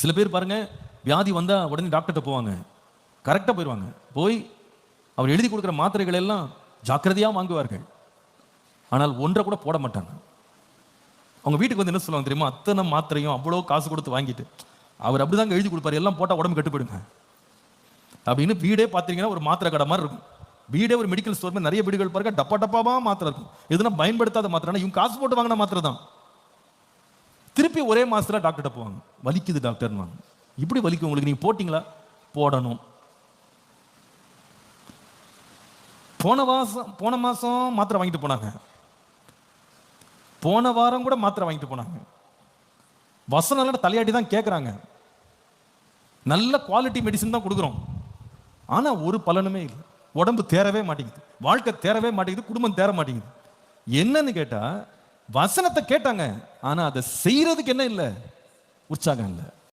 சில பேர் பாருங்க, வியாதி வந்தா உடனே டாக்டர்கிட்ட போவாங்க, கரெக்டா போயிடுவாங்க. போய் அவர் எழுதி கொடுக்குற மாத்திரைகள் எல்லாம் ஜாக்கிரதையா வாங்குவார்கள். ஆனால் ஒன்றை கூட போட மாட்டாங்க. அவங்க வீட்டுக்கு வந்து என்ன சொல்லுவாங்க தெரியுமா? அத்தனை மாத்திரையும் அவ்வளோ காசு கொடுத்து வாங்கிட்டு அவர் அப்படிதாங்க எழுதி கொடுப்பாரு, எல்லாம் போட்டா உடம்பு கெட்டு போயிடுங்க அப்படின்னு. வீடே பார்த்தீங்கன்னா ஒரு மாத்திரை கடை மாதிரி இருக்கும். வீடே ஒரு மெடிக்கல் ஸ்டோர் மாதிரி. நிறைய வீடுகள் பாருங்க, டப்பா டப்பாவா மாத்திரை இருக்கும். எதுனா பயன்படுத்தாத மாத்திரை, இவங்க காசு போட்டு வாங்கின மாத்திரை தான். திருப்பி ஒரே மாசத்துல டாக்டர்கிட்ட போவாங்க, வலிக்குது டாக்டர்னு. இப்படி வலிக்கும் உங்களுக்கு, நீங்க போட்டீங்களா? போடணும். போன மாசம் மாத்திரை வாங்கிட்டு போனாங்க, போன வாரம் கூட மாத்திரை வாங்கிட்டு போனாங்க. வசனம் தலையாட்டி தான் கேட்கறாங்க. நல்ல குவாலிட்டி மெடிசன் தான் கொடுக்குறோம், ஆனா ஒரு பலனுமே இல்லை. உடம்பு தேரவே மாட்டேங்குது, வாழ்க்கை தேரவே மாட்டேங்குது, குடும்பம் தேர மாட்டேங்குது. என்னன்னு கேட்டா, வசனத்தை கேட்டாங்க, ஆனா அதை செய்யறதுக்கு என்ன இல்லை? உற்சாகம் இல்லை.